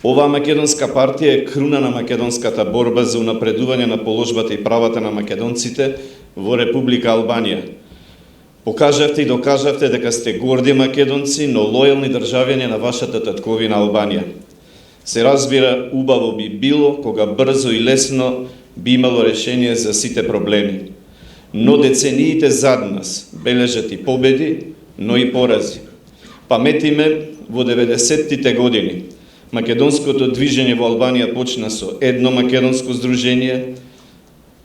Оваа македонска партија е круна на македонската борба за унапредување на положбата и правата на македонците во Република Албанија. Покажавте и докажавте дека сте горди македонци, но лојални државјани на вашата татковина Албанија. Се разбира, убаво би било кога брзо и лесно би имало решение за сите проблеми. Но децениите зад нас бележат и победи, но и порази. Паметиме, во 90-тите години македонското движење во Албанија почна со едно македонско здружение,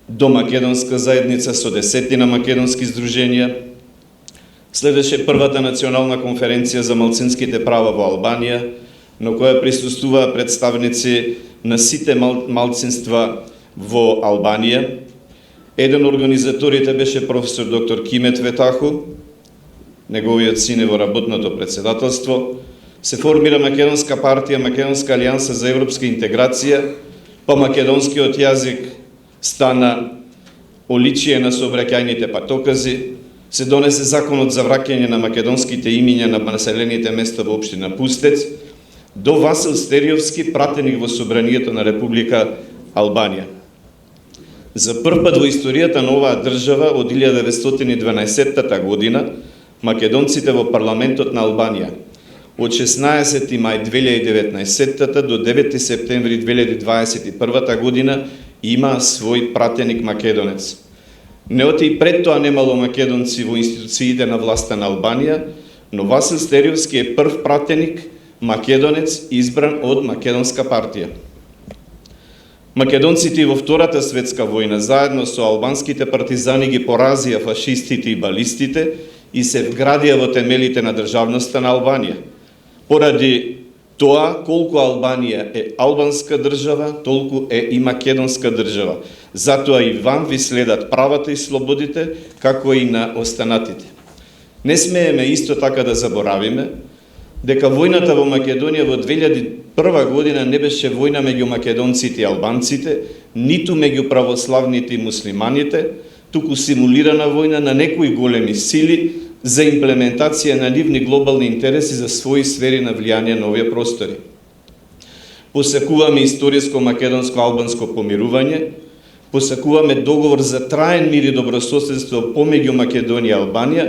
до македонска заедница со десетина македонски здруженија. Следеше првата национална конференција за малцинските права во Албанија, на која присуствуваа представници на сите малцинства во Албанија. Еден од организаторите беше професор доктор Кимет Ветаху, неговиот син е во работното председателство. Се формира Македонска партија, Македонска алијанса за европска интеграција, па македонскиот јазик стана оличие на сообраќајните патокази, се донесе законот за враќање на македонските имиња на населените места во општина Пустец, до Васил Стериовски, пратеник во Собранието на Република Албанија. За прв пат во историјата на оваа држава од 1912 година македонците во парламентот на Албанија од 16 мај 2019 до 9 септември 2021 година има свој пратеник македонец. Не оти и пред тоа немало македонци во институциите на власта на Албанија, но Васил Стериовски е прв пратеник македонец избран од Македонска партија. Македонците во Втората светска војна заедно со албанските партизани ги поразија фашистите и балистите и се вградија во темелите на државноста на Албанија. Поради тоа, колку Албанија е албанска држава, толку е и македонска држава. Затоа и вам ви следат правата и слободите, како и на останатите. Не смееме исто така да заборавиме дека војната во Македонија во 2001 година не беше војна меѓу македонците и албанците, ниту меѓу православните и муслиманите, туку симулирана војна на некои големи сили за имплементација на нивни глобални интереси за своји сфери на влијание на овие простори. Посекуваме историско македонско-албанско помирување, посекуваме договор за траен мир и добрососедство помеѓу Македонија и Албанија,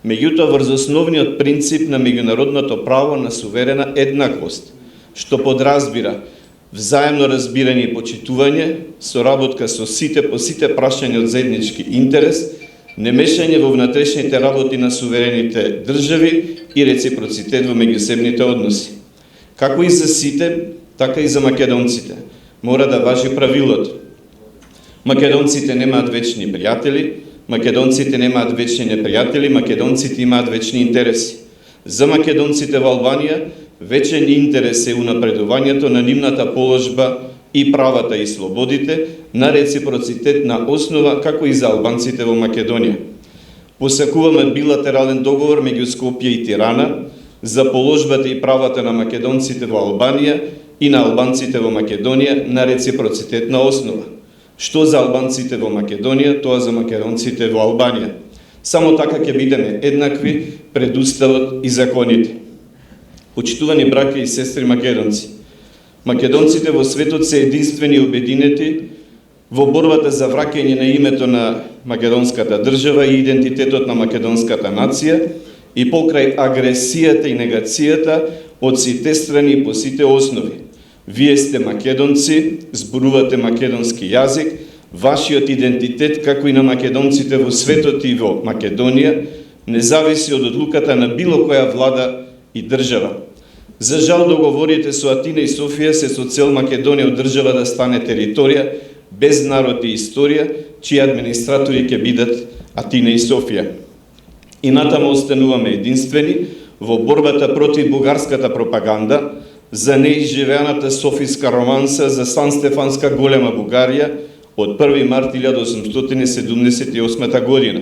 меѓутоа врз основниот принцип на меѓународното право на суверена еднаквост, што подразбира взаемно разбирање и почитување, соработка со сите по сите прашања од заеднички интерес, немешање во внатрешните работи на суверените држави и реципроцитет во меѓусебните односи. Како и за сите, така и за македонците мора да важи правилото. Македонците немаат вечни пријатели, македонците немаат вечни непријатели, македонците имаат вечни интереси. За македонците во Албанија вечен интерес е унапредувањето на нивната положба и правата и слободите на реципроцитетна основа, како и за албанците во Македонија. Посекуваме билатерален договор меѓу Скопје и Тирана за положбата и правата на македонците во Албанија и на албанците во Македонија на реципроцитетна основа. Што за албанците во Македонија, тоа за македонците во Албанија. Само така ќе бидеме еднакви пред уставот и законите. Почитувани браќа и сестри македонци, македонците во светот се единствени и обединети во борбата за враќање на името на македонската држава и идентитетот на македонската нација и покрај агресијата и негацијата од сите страни и по сите основи. Вие сте македонци, зборувате македонски јазик, вашиот идентитет, како и на македонците во светот и во Македонија, не зависи од одлуката на било која влада и држава. За жал, договорите со Атина и Софија се со цел Македонија од држава да стане територија без народ и историја, чии администратори ќе бидат Атина и Софија. И натаму остануваме единствени во борбата против бугарската пропаганда за неизживеаната софиска романса за Сан-Стефанска голема Бугарија од 1 март 1878 година.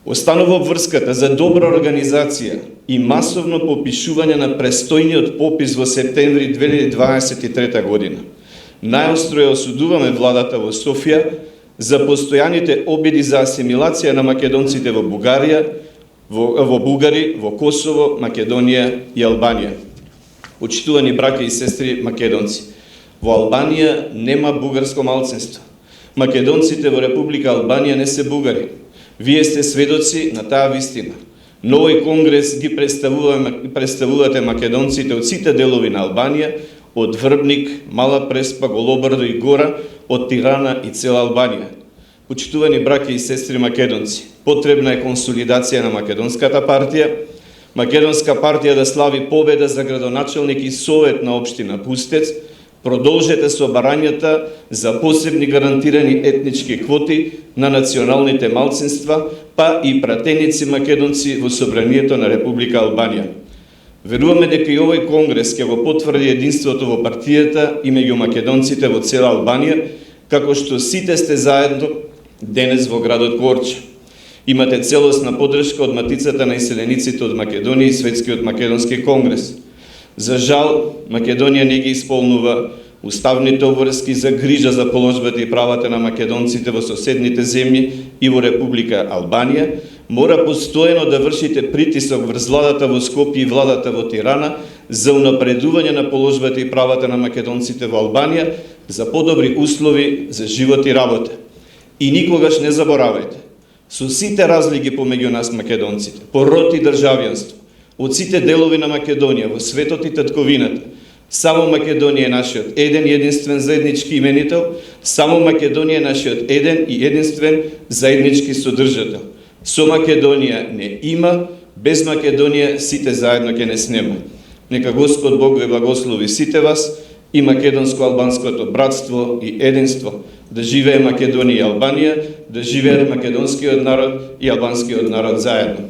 Останува врската за добра организација и масовно попишување на престојниот попис во септември 2023 година. Најостро ја осудуваме владата во Софија за постојаните обиди за асимилација на македонците во Бугарија, во Бугари, во Косово, Македонија и Албанија. Почитувани браќа и сестри македонци, во Албанија нема бугарско малцинство. Македонците во Република Албанија не се бугари. Вие сте сведоци на таа вистина. На овој конгрес ги представувате македонците од сите делови на Албанија, од Врбник, Мала Преспа, Голобрдо и Гора, од Тирана и цела Албанија. Почитувани браќа и сестри македонци, потребна е консолидација на Македонската партија, Македонска партија да слави победа за градоначалник и совет на општина Пустец. Продолжете со барањата за посебни гарантирани етнички квоти на националните малцинства, па и пратеници македонци во собранието на Република Албанија. Веруваме дека и овој конгрес ќе го потврди единството во партијата и меѓу македонците во цела Албанија, како што сите сте заедно денес во градот Корча. Имате целосна поддршка од Матицата на иселениците од Македонија и Светскиот македонски конгрес. За жал, Македонија не ги исполнува уставните обврски за грижа за положбата и правата на македонците во соседните земји и во Република Албанија. Мора постојано да вршите притисок врз владата во Скопје и владата во Тирана за унапредување на положбата и правата на македонците во Албанија, за подобри услови за живот и работа. И никогаш не заборавајте, со сите разлики помеѓу нас македонците, по род и државјанство, од сите делови на Македонија, во светот и татковината, само Македонија е нашиот еден и единствен заеднички именител, само Македонија е нашиот еден и единствен заеднички содржател. Со Македонија не има, без Македонија сите заедно ќе не снема. Нека Господ Бог ве благослови сите вас и македонско-албанското братство и единство. Да живее Македонија и Албанија, да живее македонскиот народ и албанскиот народ заедно.